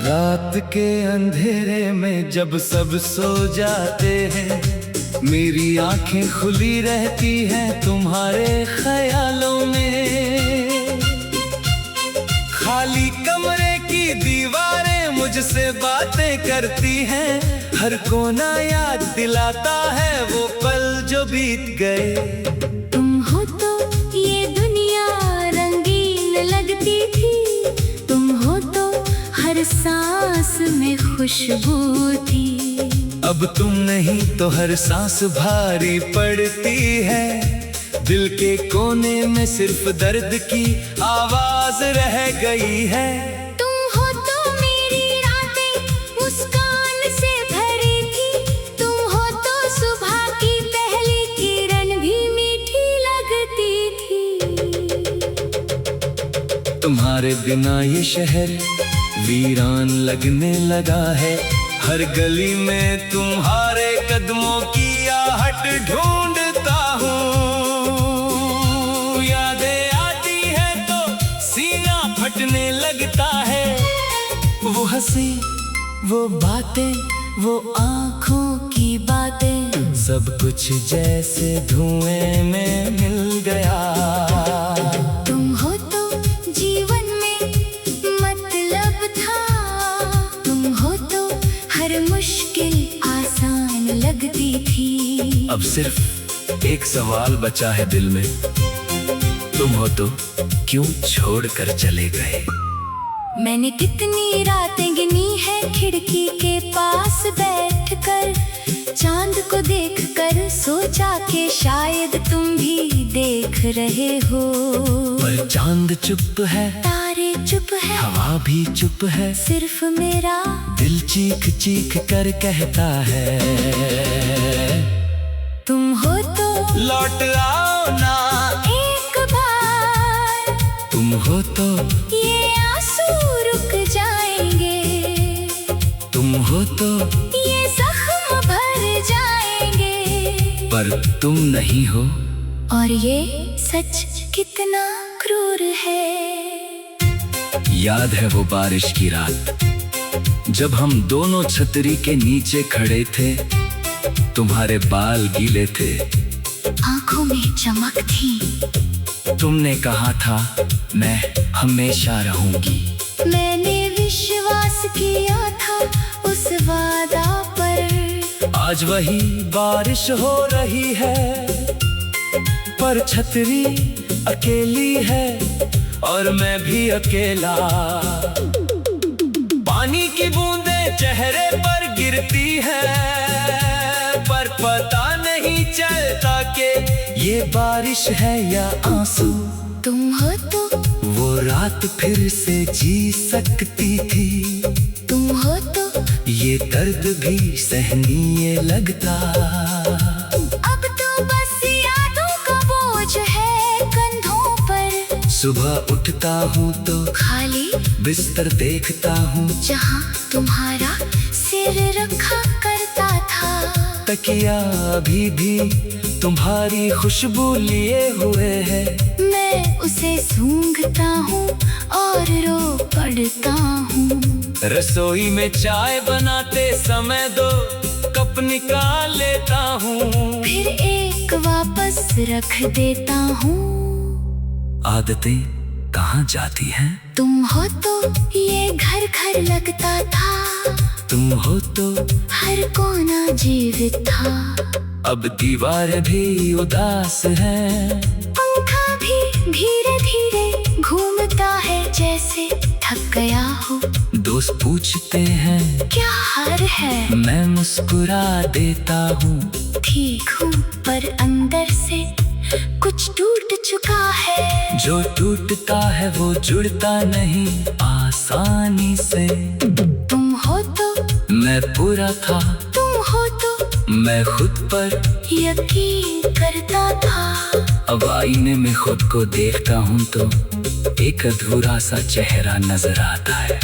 रात के अंधेरे में जब सब सो जाते हैं, मेरी आंखें खुली रहती हैं तुम्हारे ख्यालों में। खाली कमरे की दीवारें मुझसे बातें करती हैं, हर कोना याद दिलाता है वो पल जो बीत गए। तुम हो तो ये दुनिया रंगीन लगती थी, तुम हो तो हर सांस में खुशबू थी। अब तुम नहीं तो हर सांस भारी पड़ती है, दिल के कोने में सिर्फ दर्द की आवाज रह गई है। तुम हो तो मेरी रातें मुस्कान से भरी थी, तुम हो तो सुबह की पहली किरण भी मीठी लगती थी। तुम्हारे बिना ये शहर वीरान लगने लगा है, हर गली में तुम्हारे कदमों की आहट ढूंढता हूँ। यादें आती है तो सीना फटने लगता है, वो हंसी, वो बातें, वो आँखों की बातें, सब कुछ जैसे धुएं में मिल गया। तुम हो तो जीवन में मतलब था, तुम हो तो हर मुश्किल आसान लगती थी। अब सिर्फ एक सवाल बचा है दिल में, तुम हो तो क्यों छोड़ कर चले गए। मैंने कितनी रातें गिनी है खिड़की के पास बैठकर, चांद को देखकर सोचा कि शायद तुम भी देख रहे हो। पर चांद चुप है, तारे चुप है, हवा भी चुप है, सिर्फ मेरा दिल चीख चीख कर कहता है, तुम हो तो लौट आओ ना एक बार। तुम हो तो ये आंसू रुक जाएंगे, तुम हो तो ये जख्म भर जाएंगे। पर तुम नहीं हो, और ये सच कितना क्रूर है। याद है वो बारिश की रात जब हम दोनों छतरी के नीचे खड़े थे, तुम्हारे बाल गीले थे, आंखों में चमक थी। तुमने कहा था मैं हमेशा रहूंगी। मैंने विश्वास किया था उस वादा पर। आज वही बारिश हो रही है, पर छतरी अकेली है और मैं भी अकेला। पानी की बूंदें चेहरे पर गिरती है, पर पता नहीं चलता कि ये बारिश है या आंसू। तुम हो तो वो रात फिर से जी सकती थी, तुम हो तो ये दर्द भी सहनीय लगता। अब तो बस यादों का बोझ है कंधों पर। सुबह उठता हूँ तो खाली बिस्तर देखता हूँ, जहाँ तुम्हारा सिर रखा करता था। तकिया अभी भी तुम्हारी खुशबू लिए हुए है। मैं उसे सूंघता हूँ और रो पड़ता हूँ। रसोई में चाय बनाते समय दो कप निकाल लेता हूँ, फिर एक वापस रख देता हूँ। आदतें कहाँ जाती हैं। तुम हो तो ये घर घर लगता था, तुम हो तो हर कोना जीवित था। अब दीवार भी उदास है, पंखा भी धीरे धीरे घूमता है जैसे थक गया हो। दोस्त पूछते हैं क्या हाल है, मैं मुस्कुरा देता हूँ। ठीक हूँ पर अंदर से कुछ टूट चुका है। जो टूटता है वो जुड़ता नहीं आसानी से। तुम हो तो मैं पूरा था, तुम हो तो मैं खुद पर यकीन करता था। अब आईने में खुद को देखता हूँ तो एक अधूरा सा चेहरा नजर आता है।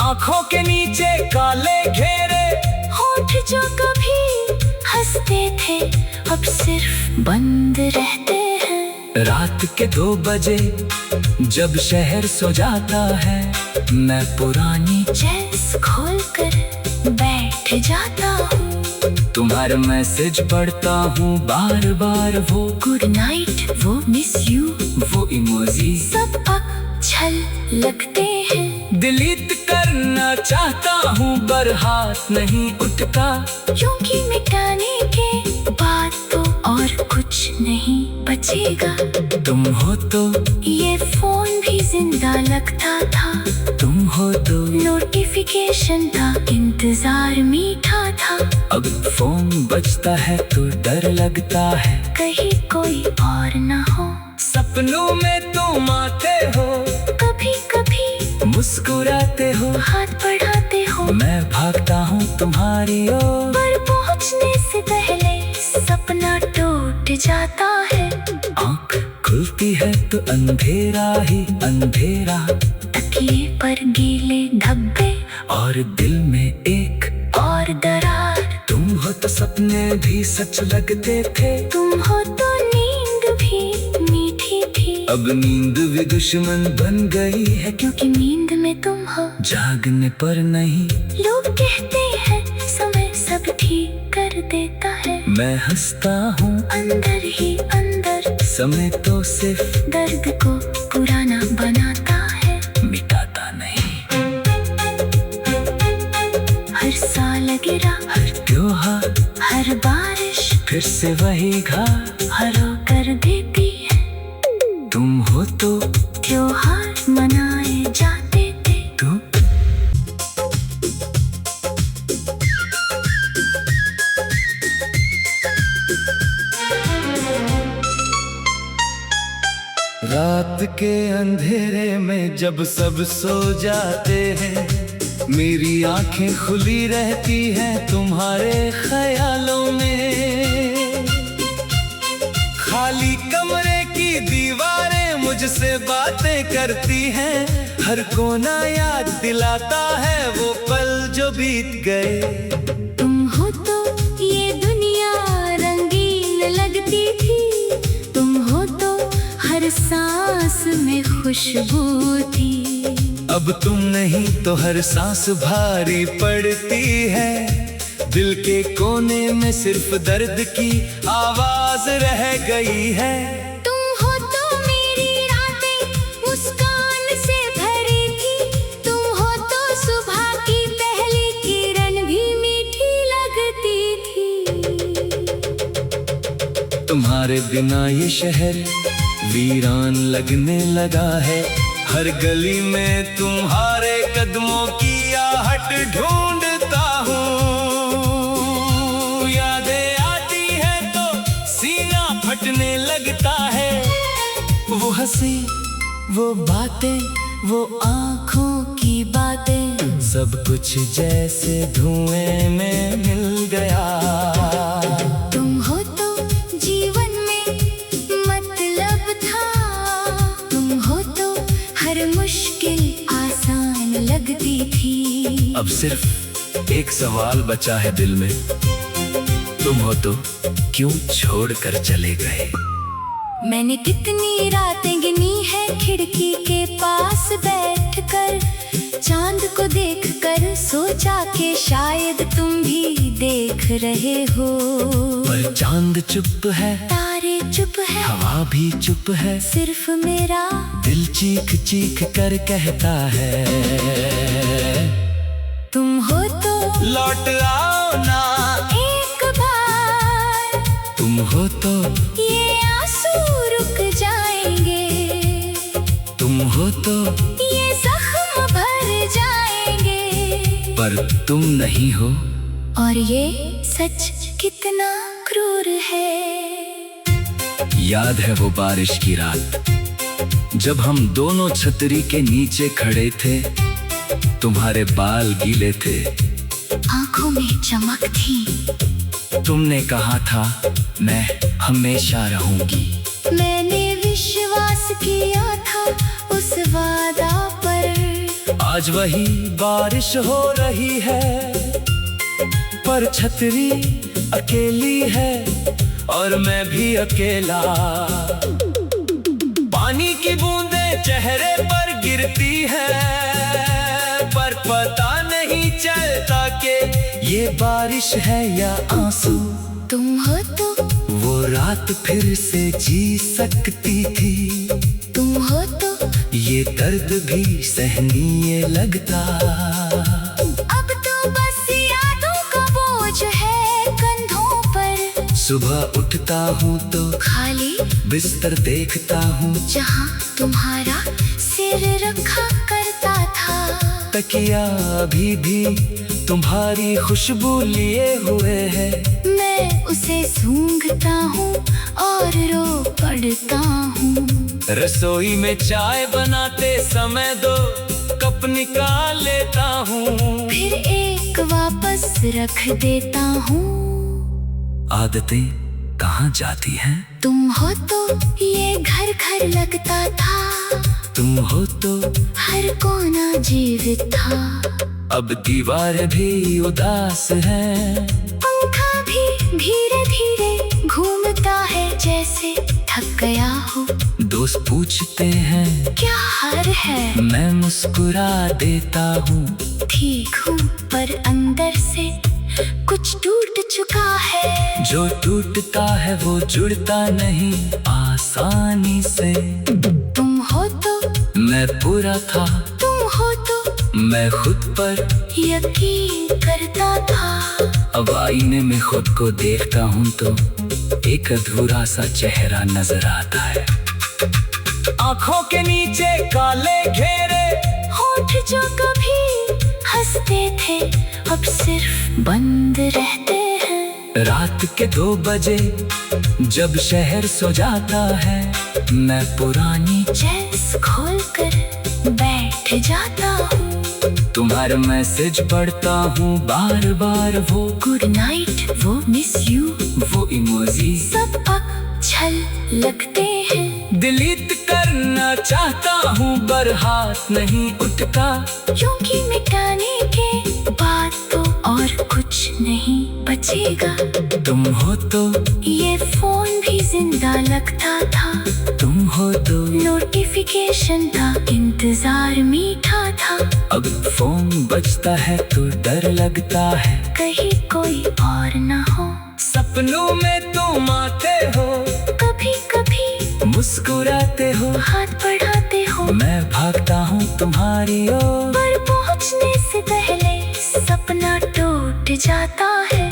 आंखों के नीचे काले घेरे, होठ जो कभी हंस हंसते थे अब सिर्फ बंद रहते हैं। रात के 2 बजे जब शहर सो जाता है, मैं पुरानी चेस खोल कर बैठ जाता हूँ। तुम्हारे मैसेज पढ़ता हूँ बार बार, वो गुड नाइट, वो मिस यू, वो इमोजी सब अच्छल लगते हैं। डिलीट करना चाहता हूँ पर हाथ नहीं उठता, क्योंकि मिटाने के बाद तो और कुछ नहीं बचेगा। तुम हो तो ये फोन भी जिंदा लगता था, तुम हो तो नोटिफिकेशन था, इंतजार मीठा था। अब फोन बजता है तो डर लगता है, कहीं कोई और न हो। सपनों में तुम आते हो, कभी कभी मुस्कुराते हो, हाथ बढ़ाते हो, मैं भागता हूँ तुम्हारी ओर, पर पहुँचने से पहले सपना टूट जाता है। आँख खुलती है तो अंधेरा ही अंधेरा, तकिए पर गीले धब्बे और दिल में एक और दरार। तुम हो तो सपने भी सच लगते थे, तुम हो तो नींद भी मीठी थी। अब नींद भी दुश्मन बन गई है, क्योंकि नींद में तुम हो, जागने पर नहीं। लोग कहते हैं समय सब ठीक कर देता है, मैं हंसता हूँ अंदर ही अंदर समय तो सिर्फ दर्द को पुराना बनाता है, मिटाता नहीं। हर साल गिरा, हर त्योहार, हर बारिश फिर से वही घाट, हरो कर देती है। तुम हो तो त्योहार मनाए जाते थे। तुम रात के अंधेरे में जब सब सो जाते हैं, मेरी आंखें खुली रहती हैं तुम्हारे ख्यालों में। खाली कमरे की दीवारें मुझसे बातें करती हैं, हर कोना याद दिलाता है वो पल जो बीत गए। तुम हो तो ये दुनिया रंगीन लगती थी, तुम हो तो हर सांस में खुशबू थी। अब तुम नहीं तो हर सांस भारी पड़ती है, दिल के कोने में सिर्फ दर्द की आवाज रह गई है। तुम हो तो मेरी रातें मुस्कान से भरी थी, तुम हो तो सुबह की पहली किरण भी मीठी लगती थी। तुम्हारे बिना ये शहर वीरान लगने लगा है, हर गली में तुम्हारे कदमों की आहट ढूंढता हूँ। यादें आती है तो सीना फटने लगता है, वो हंसी, वो बातें, वो आँखों की बातें, सब कुछ जैसे धुएं में मिल गया। तुम हो तो जीवन में मतलब था, तुम हो तो हर मुश्किल आसान लगती थी। अब सिर्फ एक सवाल बचा है दिल में, तुम हो तो क्यों छोड़ कर चले गए। मैंने कितनी रातें गिनी है खिड़की के पास बैठकर, चांद को देखकर सोचा कि शायद तुम भी देख रहे हो। पर चांद चुप है, तारे चुप है, हवा भी चुप है, सिर्फ मेरा दिल चीख चीख कर कहता है, तुम हो तो लौट आओ ना एक बार। तुम हो तो ये आंसू रुक जाएंगे, तुम हो तो ये जख्म भर जाएंगे, पर तुम नहीं हो। और ये सच कितना क्रूर है। याद है वो बारिश की रात जब हम दोनों छतरी के नीचे खड़े थे, तुम्हारे बाल गीले थे, आंखों में चमक थी, तुमने कहा था मैं हमेशा रहूंगी। मैंने विश्वास किया था उस वादा पर। आज वही बारिश हो रही है, पर छतरी अकेली है और मैं भी अकेला। पानी की बूंदें चेहरे पर गिरती है, पर पता नहीं चलता कि ये बारिश है या आंसू। तुम हो तो वो रात फिर से जी सकती थी, तुम हो तो ये दर्द भी सहनीय लगता। अब तो बस यादों का बोझ है कंधों पर। सुबह उठता हूँ तो खाली बिस्तर देखता हूँ, जहाँ तुम्हारा सिर रखा करता था। तकिया अभी भी तुम्हारी खुशबू लिए हुए है। मैं उसे सूंघता हूँ और रो पड़ता हूँ। रसोई में चाय बनाते समय दो कप निकाल लेता हूँ, फिर एक वापस रख देता हूँ। आदतें कहाँ जाती हैं? तुम हो तो ये घर घर लगता था, तुम हो तो हर कोना जीवित था। अब दीवार भी उदास है, पंखा भी धीरे धीरे घूमता है जैसे थक गया हो। दोस्त पूछते हैं क्या हाल है? मैं मुस्कुरा देता हूँ, ठीक हूँ पर अंदर से कुछ टूट चुका है। जो टूटता है वो जुड़ता नहीं आसानी से। तुम हो तो मैं पूरा था, तुम हो तो मैं खुद पर यकीन करता था। अब आईने में खुद को देखता हूँ तो एक अधूरा सा चेहरा नजर आता है। आंखों के नीचे काले घेरे, होठ जो कभी हंसते थे अब सिर्फ बंद रहते हैं। रात के 2 बजे जब शहर सो जाता है, मैं पुरानी चेस खोल कर बैठ जाता हूँ। तुम्हारा मैसेज पढ़ता हूँ बार बार, वो गुड नाइट, वो मिस यू, वो इमोजी सब अच्छल लगते हैं। डिलीट करना चाहता हूँ पर हाथ नहीं उठता, क्योंकि मिटाने के बाद तो और कुछ नहीं बचेगा। तुम हो तो ये फोन भी जिंदा लगता था, तुम हो तो नोटिफिकेशन था, इंतजार मीठा था। अब फोन बजता है तो डर लगता है कहीं कोई और न हो। सपनों में तुम आते हो, कभी कभी मुस्कुराते हो, हाथ बढ़ाते हो, मैं भागता हूँ तुम्हारी ओर, पर पहुँचने से पहले सपना टूट जाता है।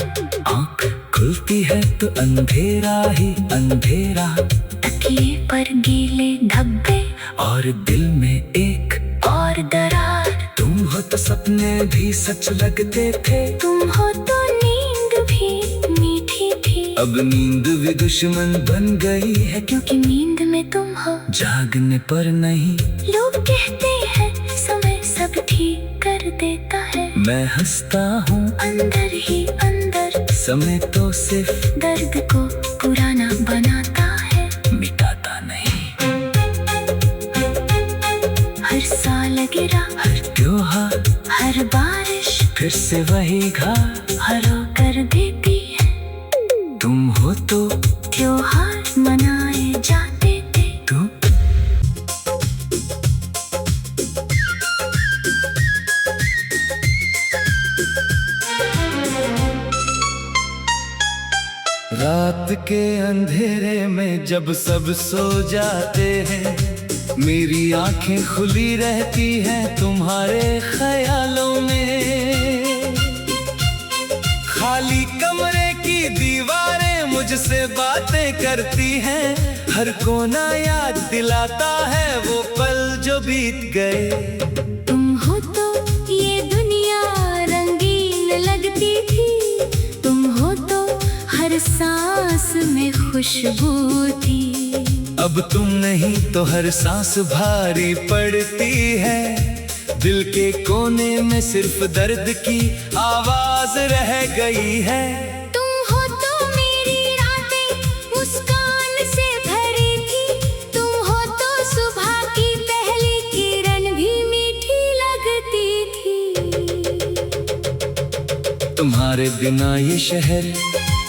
आँख खुलती है तो अंधेरा ही अंधेरा, तकिए पर गीले धब्बे और दिल में एक और दरार। तुम हो तो सपने भी सच लगते थे, तुम हो तो नींद भी मीठी थी। अब नींद भी दुश्मन बन गई है, क्योंकि नींद में तुम हो, जागने पर नहीं। लोग कहते हैं समय सब ठीक कर देता है। मैं हंसता हूँ अंदर ही अंदर, समय तो सिर्फ दर्द को पुराना बनाता है, मिटाता नहीं। हर साल गिरा, हर त्योहार, हर बारिश फिर से वही घाट हरा कर देती है। तुम हो तो त्योहार मनाए जाते थे। तुम रात के अंधेरे में जब सब सो जाते हैं, मेरी आंखें खुली रहती हैं तुम्हारे ख्यालों में। खाली कमरे की दीवारें मुझसे बातें करती हैं, हर कोना याद दिलाता है वो पल जो बीत गए। तुम हो तो ये दुनिया रंगीन लगती थी, तुम हो तो हर सांस में खुशबू थी। अब तुम नहीं तो हर सांस भारी पड़ती है, दिल के कोने में सिर्फ दर्द की आवाज रह गई है। तुम हो तो मेरी रातें मुस्कान से भरी थी, तुम हो तो सुबह की पहली किरण भी मीठी लगती थी। तुम्हारे बिना ये शहर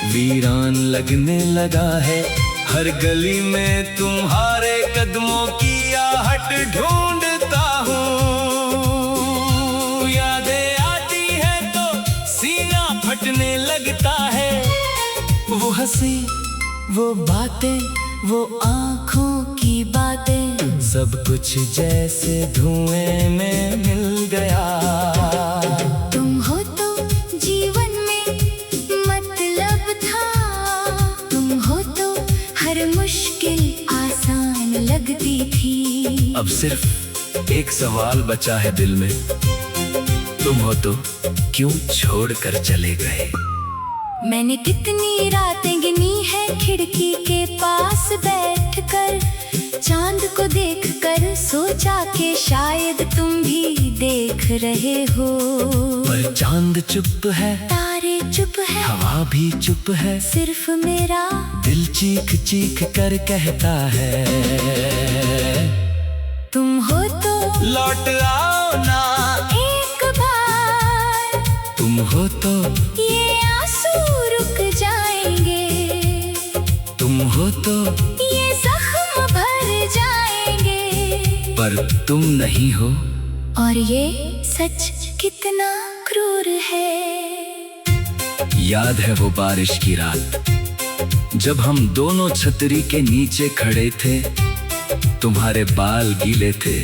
वीरान लगने लगा है। हर गली में तुम्हारे कदमों की आहट ढूंढता हूँ। यादें आती है तो सीना फटने लगता है। वो हंसी, वो बातें, वो आँखों की बातें, सब कुछ जैसे धुएं में मिल गया। तुम हो तो जीवन में मतलब था। तुम हो तो हर मुश्किल आसान लगती थी। अब सिर्फ एक सवाल बचा है दिल में, तुम हो तो क्यों छोड़ कर चले गए। मैंने कितनी रातें गिनी है खिड़की के पास बैठकर, चांद को देखकर सोचा कि शायद तुम भी देख रहे हो। पर चांद चुप है, तारे चुप है, हवा भी चुप है, सिर्फ मेरा दिल चीख चीख कर कहता है, तुम हो तो लौट आओ ना एक बार। तुम हो तो ये आंसू रुक जाएंगे। तुम हो तो ये जख्म भर जाएंगे। पर तुम नहीं हो। और ये सच कितना क्रूर है। याद है वो बारिश की रात, जब हम दोनों छतरी के नीचे खड़े थे। तुम्हारे बाल गीले थे,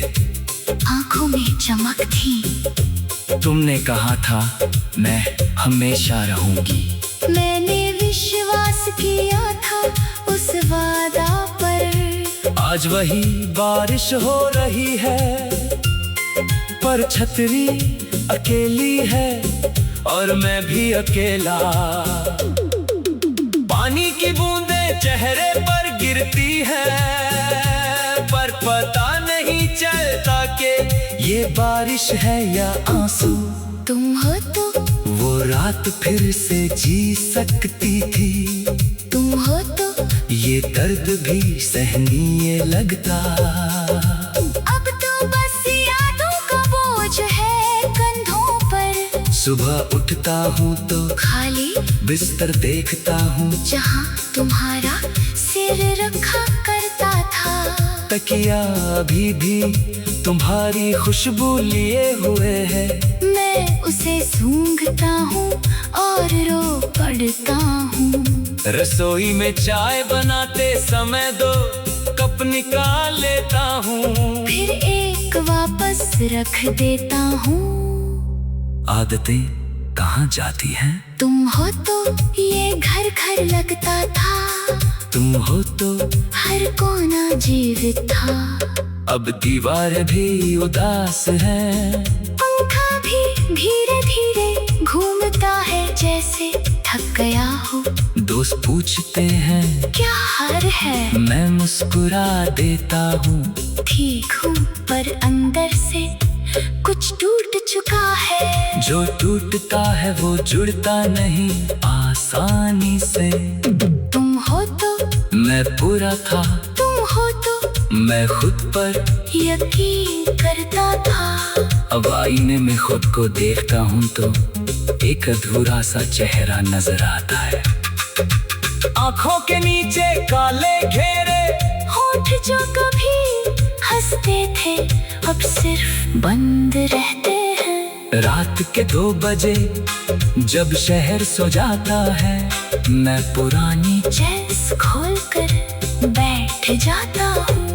आंखों में चमक थी। तुमने कहा था मैं हमेशा रहूंगी। मैंने विश्वास किया था उस वादा पर। आज वही बारिश हो रही है, पर छतरी अकेली है और मैं भी अकेला। पानी की बूंदें चेहरे पर गिरती है, पर पता नहीं चलता कि ये बारिश है या आंसू। तुम हो तो वो रात फिर से जी सकती थी। तुम हो तो ये दर्द भी सहनीय लगता। अब तो बस यादों का बोझ है कंधों पर। सुबह उठता हूँ तो खाली बिस्तर देखता हूँ, जहाँ तुम्हारा सिर रखा करता था। तकिया अभी भी तुम्हारी खुशबू लिए हुए है। मैं उसे सूंघता हूँ और रो पड़ता हूँ। रसोई में चाय बनाते समय दो कप निकाल लेता हूँ, फिर एक वापस रख देता हूँ। आदतें कहाँ जाती हैं। तुम हो तो ये घर घर लगता था। तुम हो तो हर कोना जीवित था। अब दीवार भी उदास है। पंखा भी धीरे धीरे घूमता है जैसे थक गया हो। दोस्त पूछते हैं क्या हाल है, मैं मुस्कुरा देता हूँ। ठीक हूँ पर अंदर से कुछ टूट चुका है। जो टूटता है वो जुड़ता नहीं आसानी से। तुम हो तो मैं पूरा था, तुम हो तो मैं खुद पर यकीन करता था। अब आईने में खुद को देखता हूँ तो एक अधूरा सा चेहरा नजर आता है। आंखों के नीचे काले घेरे, होठ जो कभी हंसते थे अब सिर्फ बंद रहते हैं। रात के 2 बजे जब शहर सो जाता है, मैं पुरानी चेस खोल कर बैठ जाता हूँ।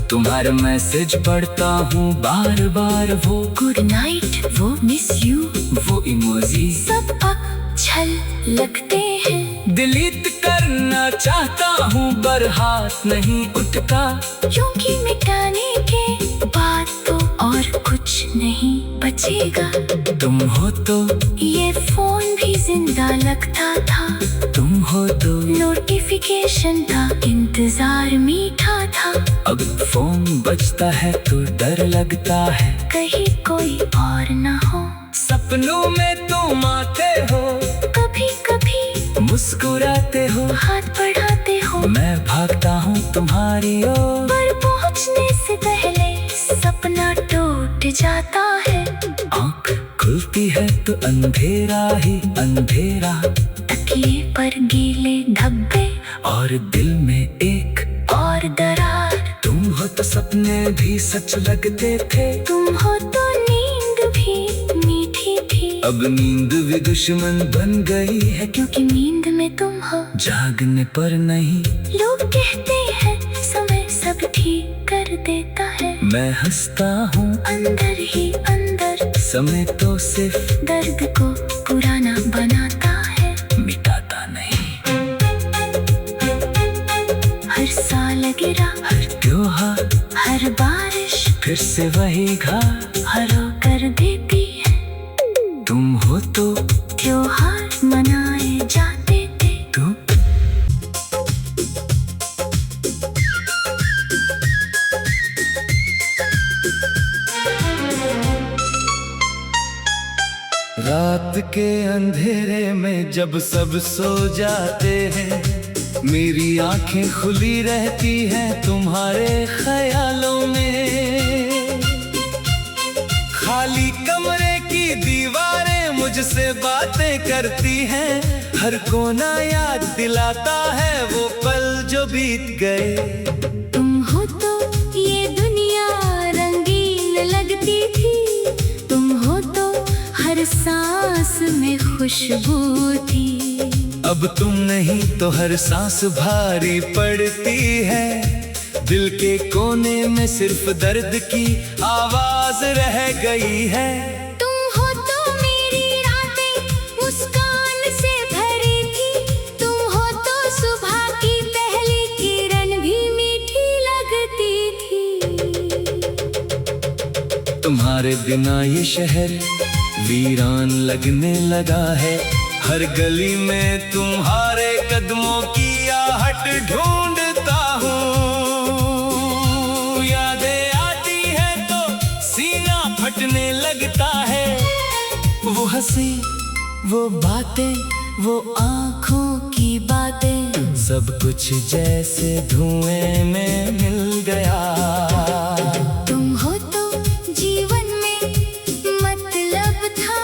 तुम्हारे मैसेज पढ़ता हूँ बार बार, वो गुड नाइट, वो मिस यू, वो इमोजी सब अच्छल लगते हैं। डिलीट करना चाहता हूँ पर हाथ नहीं उठता, क्योंकि मिटाने के बाद तो और कुछ नहीं बचेगा। तुम हो तो ये फोन भी जिंदा लगता था। तुम हो तो नोटिफिकेशन था, इंतजार मीठा था। अब फोन बजता है तो डर लगता है कहीं कोई और न हो। सपनों में तुम आते हो, कभी कभी मुस्कुराते हो, हाथ बढ़ाते हो, मैं भागता हूँ तुम्हारी ओर। पर पहुँचने से पहले सपना टूट जाता है। आँख खुलती है तो अंधेरा ही अंधेरा, तकिए पर गीले धब्बे और दिल में एक और दरार। तुम हो तो सपने भी सच लगते थे, तुम हो तो नींद भी मीठी थी। अब नींद भी दुश्मन बन गई है, क्योंकि नींद में तुम हो, जागने पर नहीं। लोग कहते हैं समय सब ठीक कर देता है। मैं हंसता हूँ अंदर ही अंदर, समय तो सिर्फ दर्द को पुराना बनाता है, मिटाता नहीं। हर साल गिरा, हर त्योहार, हर बारिश फिर से वही घाट हरो कर देती है। तुम हो तो त्योहार मनाए जाते थे। तुम रात के अंधेरे में जब सब सो जाते हैं, मेरी आंखें खुली रहती हैं तुम्हारे ख्यालों में। खाली कमरे की दीवारें मुझसे बातें करती हैं, हर कोना याद दिलाता है वो पल जो बीत गए। तुम हो तो ये दुनिया रंगीन लगती थी, तुम हो तो हर सांस में खुशबू थी। अब तुम नहीं तो हर सांस भारी पड़ती है, दिल के कोने में सिर्फ दर्द की आवाज रह गई है। तुम हो तो मेरी रातें मुस्कान से भरी थी, तुम हो तो सुबह की पहली किरण भी मीठी लगती थी। तुम्हारे बिना ये शहर वीरान लगने लगा है, हर गली में तुम्हारे कदमों की आहट ढूंढता हूँ। यादें आती है तो सीना फटने लगता है, वो हंसी, वो बातें, वो आँखों की बातें, सब कुछ जैसे धुएं में मिल गया। तुम हो तो जीवन में मतलब था,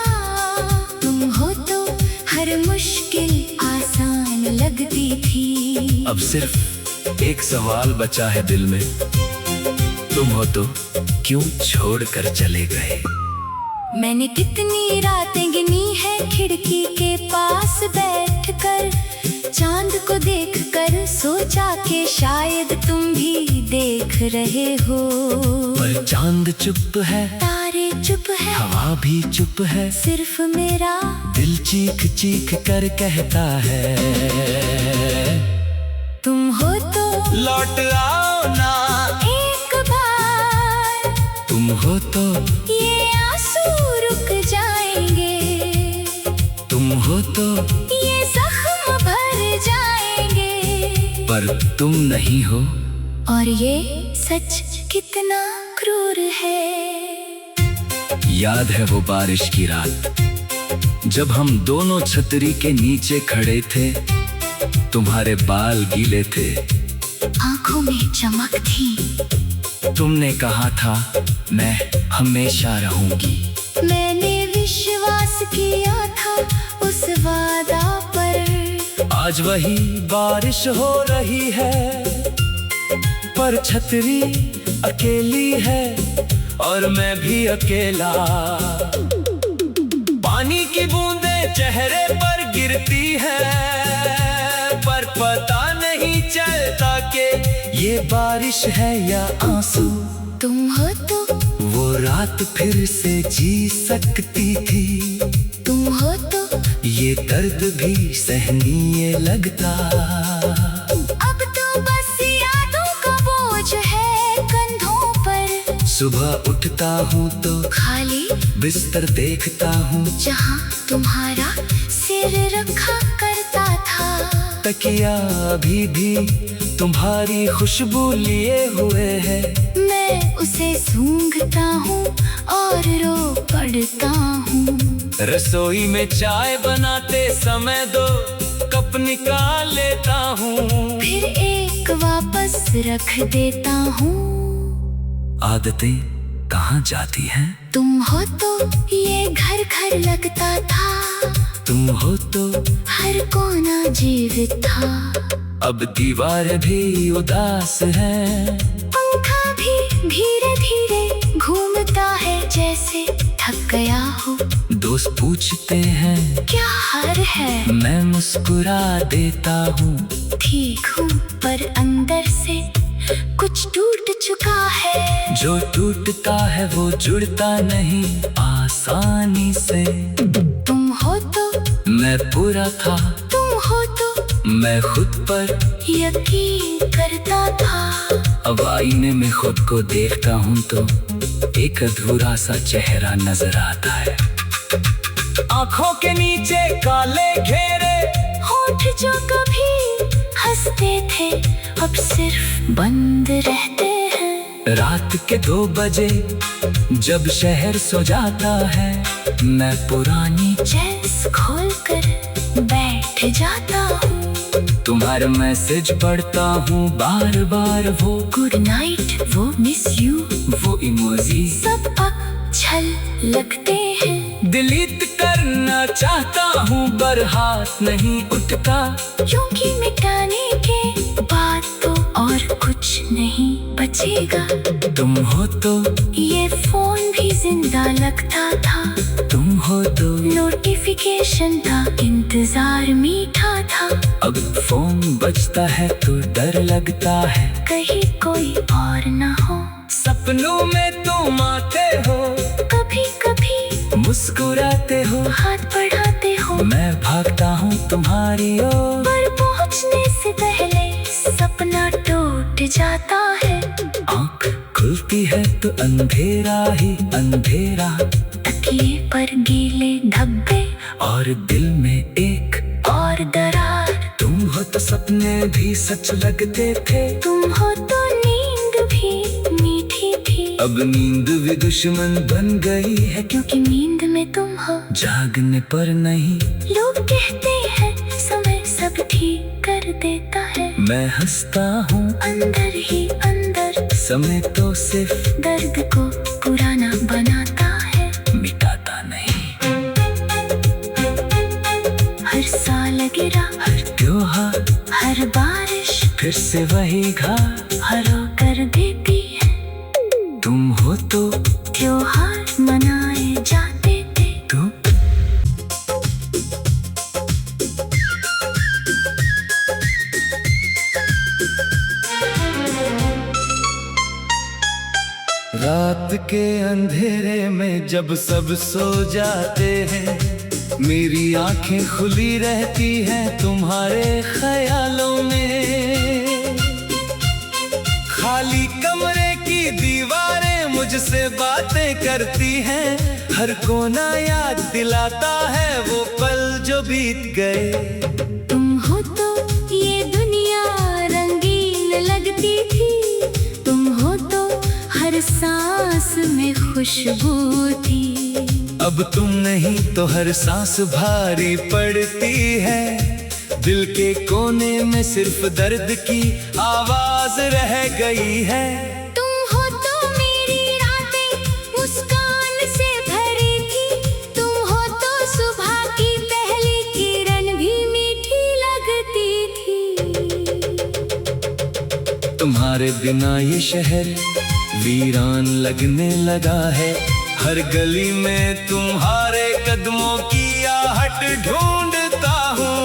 तुम हो तो हर मुश्किल आसान लगती थी। अब सिर्फ एक सवाल बचा है दिल में, तुम हो तो क्यों छोड़ कर चले गए। मैंने कितनी रातें गिनी है खिड़की के पास बैठकर, चांद को देखकर सोचा कि शायद तुम भी देख रहे हो। पर चांद चुप है, तारे चुप है, हवा भी चुप है, सिर्फ मेरा दिल चीख चीख कर कहता है, तुम हो तो लौट आओ ना एक बार। तुम हो तो ये आंसू रुक जाएंगे, तुम हो तो ये जख्म भर जाएंगे। पर तुम नहीं हो। और ये सच कितना क्रूर है। याद है वो बारिश की रात, जब हम दोनों छतरी के नीचे खड़े थे, तुम्हारे बाल गीले थे, आंखों में चमक थी। तुमने कहा था मैं हमेशा रहूंगी। मैंने विश्वास किया था उस वादा पर। आज वही बारिश हो रही है, पर छतरी अकेली है और मैं भी अकेला। पानी की बूंदें चेहरे पर गिरती है, पर पता नहीं चलता कि ये बारिश है या आंसू। तुम हो तो वो रात फिर से जी सकती थी, तुम हो तो ये दर्द भी सहनीय लगता। अब तो बस यादों का बोझ है कंधों पर। सुबह उठता हूँ तो खाली बिस्तर देखता हूँ, जहाँ तुम्हारा सिर रखा करता था। तकिया अभी भी तुम्हारी खुशबू लिए हुए है। मैं उसे सूंघता हूँ और रो पड़ता हूँ। रसोई में चाय बनाते समय दो कप निकाल लेता हूँ, फिर एक वापस रख देता हूँ। आदतें कहाँ जाती हैं? तुम हो तो ये घर घर लगता था, तुम हो तो हर कोना जीवित था। अब दीवार भी उदास है, पंखा भी धीरे धीरे घूमता है जैसे थक गया हो। दोस्त पूछते हैं क्या हार है, मैं मुस्कुरा देता हूँ। ठीक हूँ पर अंदर से कुछ टूट चुका है। जो टूटता है वो जुड़ता नहीं आसानी से। तुम हो तो मैं पूरा था, तुम हो तो मैं खुद पर यकीन करता था। अब आईने में खुद को देखता हूँ तो एक अधूरा सा चेहरा नजर आता है। आंखों के नीचे काले घेरे, होठ जो कभी हंसते थे अब सिर्फ बंद रहते हैं। रात के 2 बजे जब शहर सो जाता है, मैं पुरानी चेस खोल कर बैठ जाता हूँ। तुम्हारा मैसेज पढ़ता हूँ बार बार, वो गुड नाइट, वो मिस यू, वो इमोजी सब अच्छल लगते हैं। डिलीट करना चाहता हूँ पर हाथ नहीं उठता, क्योंकि मिटाने के बाद तो और कुछ नहीं बचेगा। तुम हो तो ये फोन भी जिंदा लगता था। तुम हो तो नोटिफिकेशन था, इंतजार मीठा था। अब फोन बजता है तो डर लगता है कहीं कोई और न हो। सपनों में तुम आते हो, कभी कभी मुस्कुराते हो, हाथ बढ़ाते हो, मैं भागता हूँ तुम्हारी ओर। पर पहुँचने से पहले सपना टूट जाता है। आँख खुलती है तो अंधेरा ही अंधेरा, तकिए पर गीले धब्बे और दिल में एक और दरार। तुम हो तो सपने भी सच लगते थे, तुम हो तो नींद भी मीठी थी। अब नींद भी दुश्मन बन गई है, क्योंकि नींद में तुम हो, जागने पर नहीं। लोग कहते हैं समय सब ठीक कर देता है। मैं हंसता हूँ अंदर ही अंदर, समय तो सिर्फ दर्द को पुराना बनाता है, मिटाता नहीं। हर साल गिरा, हर त्योहार, हर बारिश फिर से वही घाट हरो कर देती है। तुम हो तो त्योहार मनाए जाते थे। तुम रात के अंधेरे में जब सब सो जाते हैं, मेरी आंखें खुली रहती हैं तुम्हारे ख्यालों में। खाली कमरे की दीवारें मुझसे बातें करती हैं, हर कोना याद दिलाता है वो पल जो बीत गए। तुम हो तो ये दुनिया रंगीन लगती थी। तुम हो तो हर सांस में खुशबू थी। अब तुम नहीं तो हर सांस भारी पड़ती है, दिल के कोने में सिर्फ दर्द की आवाज रह गई है। तुम हो तो मेरी रातें मुस्कान से भरी थी। तुम हो तो सुबह की पहली किरण भी मीठी लगती थी। तुम्हारे बिना ये शहर वीरान लगने लगा है, हर गली में तुम्हारे कदमों की आहट ढूंढता हूँ।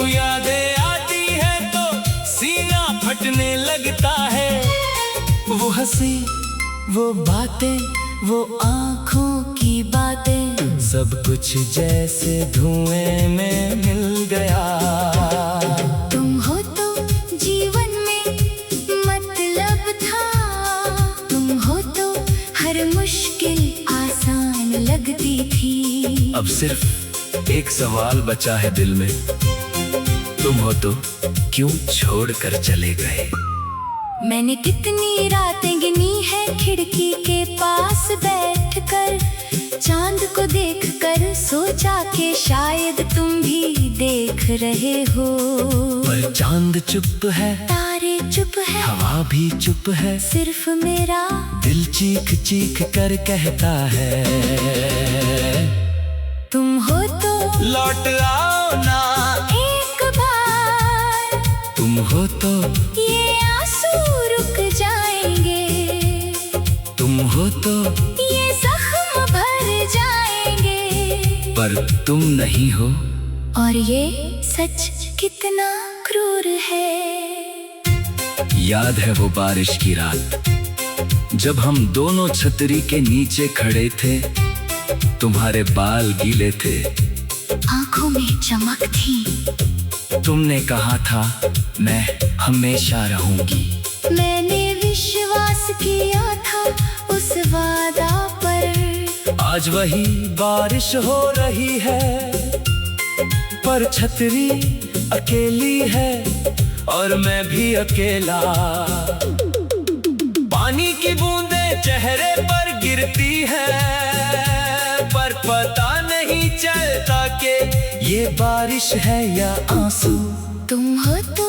यादें आती है तो सीना फटने लगता है, वो हंसी, वो बातें, वो आँखों की बातें, सब कुछ जैसे धुएं में मिल गया। तुम हो तो जीवन में मतलब था। तुम हो तो हर मुश्किल आसान लगती थी। अब सिर्फ एक सवाल बचा है दिल में, तुम हो तो क्यों छोड़ कर चले गए। मैंने कितनी रातें गिनी है खिड़की के पास बैठकर, चांद को देखकर सोचा कि शायद तुम भी देख रहे हो। पर चांद चुप है, तारे चुप है, हवा भी चुप है, सिर्फ मेरा दिल चीख चीख कर कहता है तुम हो तो लौट आओ ना एक बार, तुम हो तो ये आंसू रुक जाएंगे, तुम हो तो ये जख्म भर जाएंगे। पर तुम नहीं हो। और ये सच कितना क्रूर है। याद है वो बारिश की रात जब हम दोनों छतरी के नीचे खड़े थे, तुम्हारे बाल गीले थे, आंखों में चमक थी। तुमने कहा था मैं हमेशा रहूंगी। मैंने विश्वास किया था उस वादा पर। आज वही बारिश हो रही है, पर छतरी अकेली है और मैं भी अकेला। पानी की बूंदें चेहरे पर गिरती है, पर पता नहीं चलता कि ये बारिश है या आंसू। तुम हो तो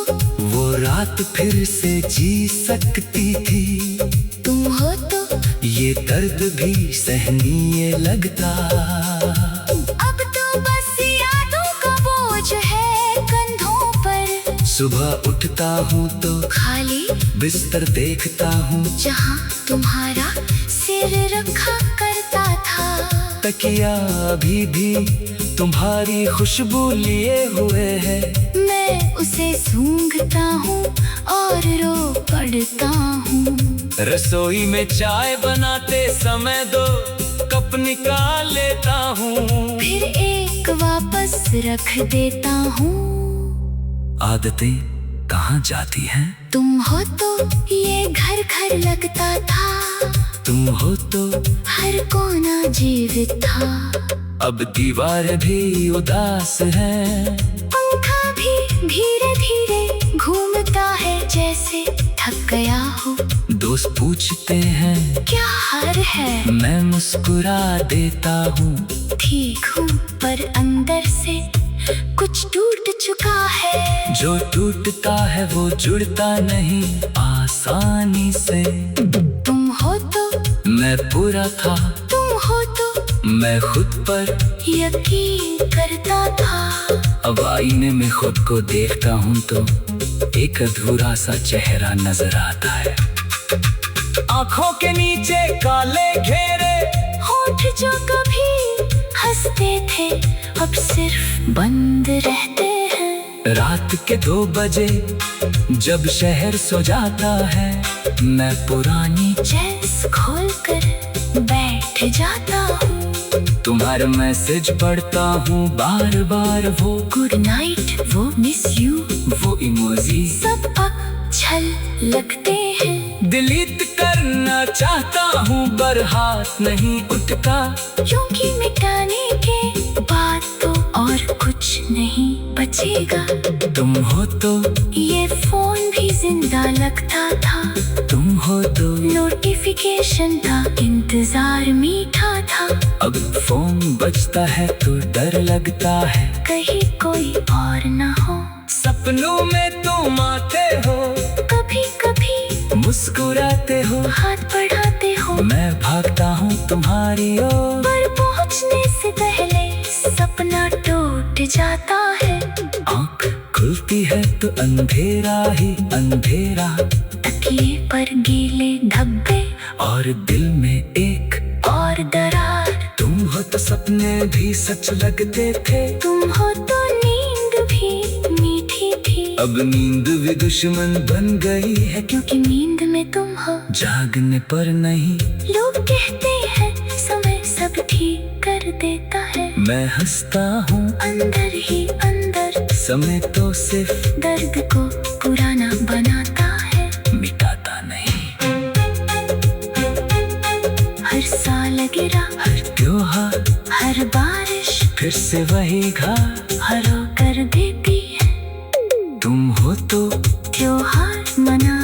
वो रात फिर से जी सकती थी, तुम हो तो ये दर्द भी सहनीय लगता। अब तो बस यादों का बोझ है कंधों पर। सुबह उठता हूँ तो खाली बिस्तर देखता हूँ, जहाँ तुम्हारा सिर रखा करता था। तकिया अभी भी तुम्हारी खुशबू लिए हुए है। मैं उसे सूंघता हूँ और रो पड़ता हूँ। रसोई में चाय बनाते समय दो कप निकाल लेता हूँ, फिर एक वापस रख देता हूँ। आदतें कहाँ जाती हैं? तुम हो तो ये घर घर लगता था, तुम हो तो हर कोना जीवित था। अब दीवार भी उदास है, पंखा भी धीरे धीरे घूमता है जैसे थक गया हो। दोस्त पूछते हैं क्या हाल है? मैं मुस्कुरा देता हूँ, ठीक हूँ, पर अंदर से कुछ टूट चुका है। जो टूटता है वो जुड़ता नहीं आसानी से। तुम हो तो मैं पूरा था, तुम हो तो मैं खुद पर यकीन करता था। अब आईने में खुद को देखता हूँ तो एक अधूरा सा चेहरा नजर आता है। आंखों के नीचे काले घेरे, होठ जो कभी हंसते थे अब सिर्फ बंद रहते हैं। रात के 2 बजे जब शहर सो जाता है, मैं पुरानी चेस खोल कर बैठ जाता हूँ। तुम्हारे मैसेज पढ़ता हूँ बार बार, वो गुड नाइट, वो मिस यू, वो इमोजी सब अच्छल लगते हैं। डिलीट करना चाहता हूँ पर हाथ नहीं उठता, क्योंकि मिटाने के बाद तो और कुछ नहीं बचेगा। तुम हो तो ये फोन भी जिंदा लगता था, तुम हो तो नोटिफिकेशन था, इंतजार मीठा था। अब फोन बजता है तो डर लगता है कहीं कोई और न हो। सपनों में तुम आते हो, कभी कभी मुस्कुराते हो, हाथ बढ़ाते हो, मैं भागता हूँ तुम्हारी ओर, पर पहुँचने से पहले सपना टूट जाता है। आँख खुलती है तो अंधेरा ही अंधेरा, तकिए पर गीले धब्बे और दिल में एक और दरार। तुम हो तो सपने भी सच लगते थे, तुम हो तो नींद भी मीठी थी। अब नींद भी दुश्मन बन गई है, क्योंकि नींद में तुम हो, जागने पर नहीं। लोग कहते हैं समय सब ठीक कर देता है। मैं हंसता हूँ अंदर ही अंदर, समय तो सिर्फ दर्द को पुराना बनाता है, मिटाता नहीं। हर साल गिरा, हर त्योहार, हर बारिश फिर से वही घाट हरो कर देती है। तुम हो तो त्योहार मना